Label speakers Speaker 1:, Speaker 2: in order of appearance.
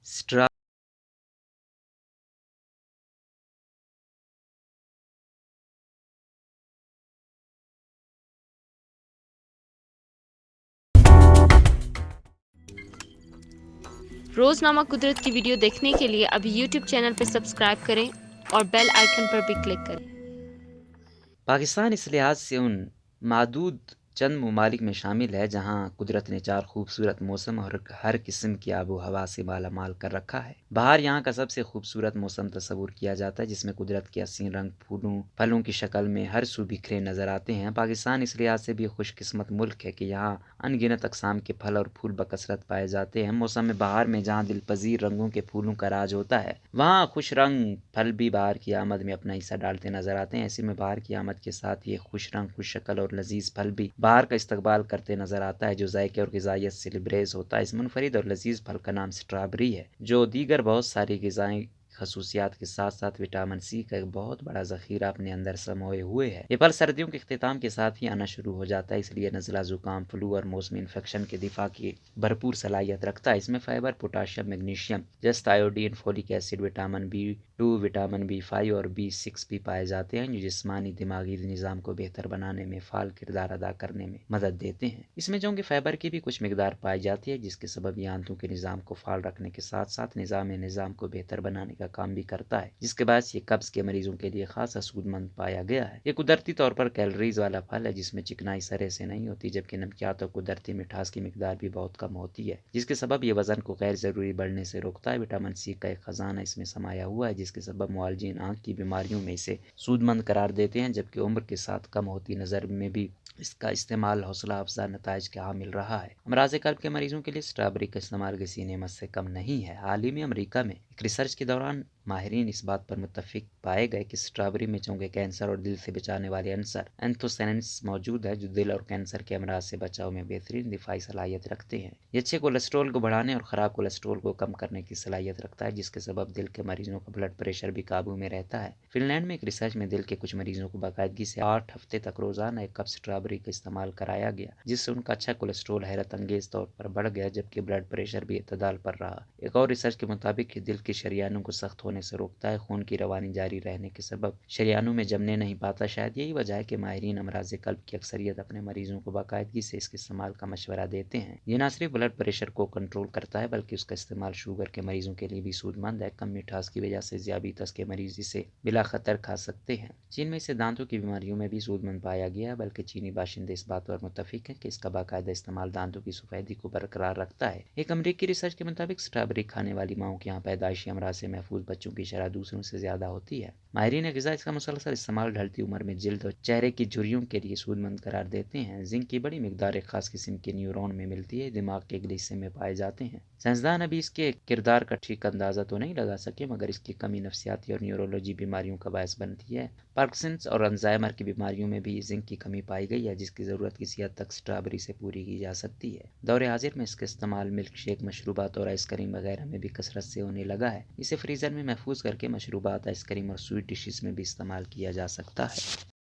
Speaker 1: اسٹرا
Speaker 2: روزنامہ قدرت کی ویڈیو دیکھنے کے لیے ابھی یوٹیوب چینل پر سبسکرائب کریں اور بیل آئیکن پر بھی کلک کریں۔
Speaker 1: پاکستان اس لحاظ سے ان معدود چند ممالک میں شامل ہے جہاں قدرت نے چار خوبصورت موسم اور ہر قسم کی آب و ہوا سے مالا مال کر رکھا ہے۔ بہار یہاں کا سب سے خوبصورت موسم تصور کیا جاتا ہے، جس میں قدرت کے حسین رنگ پھلوں کی شکل میں ہر سو بکھرے نظر آتے ہیں۔ پاکستان اس لحاظ سے بھی خوش قسمت ملک ہے کہ یہاں ان گنت اقسام کے پھل اور پھول بکثرت پائے جاتے ہیں۔ موسم بہار میں جہاں دل پذیر رنگوں کے پھولوں کا راج ہوتا ہے، وہاں خوش رنگ پھل بھی بہار کی آمد میں اپنا حصہ ڈالتے نظر آتے ہیں۔ ایسے میں بہار کی آمد کے ساتھ یہ خوش رنگ، خوش شکل اور لذیذ پھل بھی بہار کا استقبال کرتے نظر آتا ہے، جو ذائقے اور غذائیت سے لبریز ہوتا ہے۔ اس منفرد اور لذیذ پھل کا نام اسٹرابری ہے، جو دیگر بہت ساری غذائی خصوصیات کے ساتھ ساتھ وٹامن سی کا ایک بہت بڑا ذخیرہ اپنے اندر سموئے ہوئے ہے۔ یہ پھل سردیوں کے اختتام کے ساتھ ہی آنا شروع ہو جاتا ہے، اس لیے نزلہ، زکام، فلو اور موسمی انفیکشن کے دفاع کی بھرپور صلاحیت رکھتا ہے۔ اس میں فائبر، پوٹاشیم، میگنیشیم، جست، iodine, folic acid, vitamin B2، vitamin B5 اور B6 بھی پائے جاتے ہیں، جو جسمانی دماغی نظام کو بہتر بنانے میں فعال کردار ادا کرنے میں مدد دیتے ہیں۔ اس میں چونکہ فائبر کی بھی کچھ مقدار پائی جاتی ہے، جس کے سبب یہ آنتوں کے نظام کو فعال رکھنے کے ساتھ ساتھ نظام کو بہتر بنانے کا کام بھی کرتا ہے، جس کے باعث یہ قبض کے مریضوں کے لیے خاصا سود مند پایا گیا ہے۔ یہ قدرتی طور پر کیلوریز والا پھل ہے، جس میں چکنائی سرے سے نہیں ہوتی، جبکہ نمکیات اور قدرتی مٹھاس کی مقدار بھی بہت کم ہوتی ہے، جس کے سبب یہ وزن کو غیر ضروری بڑھنے سے روکتا ہے۔ وٹامن سی کا ایک خزانہ اس میں سمایا ہوا ہے، جس کے سبب معالجین آنکھ کی بیماریوں میں اسے سود مند قرار دیتے ہیں، جبکہ عمر کے ساتھ کم ہوتی نظر میں بھی اس کا استعمال حوصلہ افزا نتائج کے حامل رہا ہے۔ امراض قلب کے مریضوں کے لیے اسٹرابری کا استعمال کسی نعمت سے کم نہیں ہے۔ حال ہی میں امریکہ میں ایک ریسرچ کے دوران ماہرین اس بات پر متفق پائے گئے کہ اسٹرابری میں چونکہ کینسر اور دل سے بچانے والے عنصر اینتھوسیننس موجود ہے، جو دل اور کینسر کے امراض سے بچاؤ میں بہترین دفاعی صلاحیت رکھتے ہیں۔ یہ اچھے کولیسٹرول کو بڑھانے اور خراب کولیسٹرول کو کم کرنے کی صلاحیت رکھتا ہے، جس کے سبب دل کے مریضوں کا بلڈ پریشر بھی قابو میں رہتا ہے۔ فن لینڈ میں ایک ریسرچ میں دل کے کچھ مریضوں کو باقاعدگی سے 8 ہفتے تک روزانہ ایک کپ اسٹرابری کا استعمال کرایا گیا، جس سے ان کا اچھا کولیسٹرول حیرت انگیز طور پر بڑھ گیا، جبکہ بلڈ پریشر بھی اعتدال پر رہا۔ ایک اور ریسرچ کے مطابق یہ دل کے شریانوں کو سخت ہونے سے روکتا ہے، خون کی روانی جاری رہنے کے سبب شریانوں میں جمنے نہیں پاتا۔ شاید یہی وجہ ہے کہ ماہرین امراض قلب کی اکثریت اپنے مریضوں کو باقاعدگی سے اس کے استعمال کا مشورہ دیتے ہیں۔ یہ نہ صرف بلڈ پریشر کو کنٹرول کرتا ہے، بلکہ اس کا استعمال شوگر کے مریضوں کے لیے بھی سود مند ہے۔ کم مٹھاس کی وجہ سے ذیابیطس کے مریض اسے بلا خطر کھا سکتے ہیں۔ چین میں اسے دانتوں کی بیماریوں میں بھی سود مند پایا گیا ہے، بلکہ چینی باشندے اس بات پر متفق ہیں کہ اس کا باقاعدہ استعمال دانتوں کی سفیدی کو برقرار رکھتا ہے۔ ایک امریکی ریسرچ کے مطابق اسٹرابری کھانے والی ماؤں کے یہاں پیدائشی امراض سے محفوظ بچوں کی شرح دوسروں سے زیادہ ہوتی ہے۔ ماہرین غذا اس کا مسلسل استعمال ڈھلتی عمر میں جلد اور چہرے کی جھریوں کے لیے سود مند قرار دیتے ہیں۔ زنک کی بڑی مقدار ایک خاص قسم کے نیورون میں ملتی ہے، دماغ کے اگلے حصے میں پائے جاتے ہیں۔ سائنسدان ابھی اس کے کردار کا ٹھیک اندازہ تو نہیں لگا سکے، مگر اس کی کمی نفسیاتی اور نیورولوجی بیماریوں کا باعث بنتی ہے۔ پارکنسنس اور الزائمر کی بیماریوں میں بھی زنک کی کمی پائی گئی ہے، جس کی ضرورت کسی حد تک اسٹرابری سے پوری کی جا سکتی ہے۔ دور حاضر میں اس کا استعمال ملک شیک، مشروبات اور آئس کریم وغیرہ میں بھی کثرت سے ہونے لگا ہے۔ اسے فریزر میں محفوظ کر کے مشروبات، آئس کریم اور سویٹ ڈشز میں بھی استعمال کیا جا سکتا ہے۔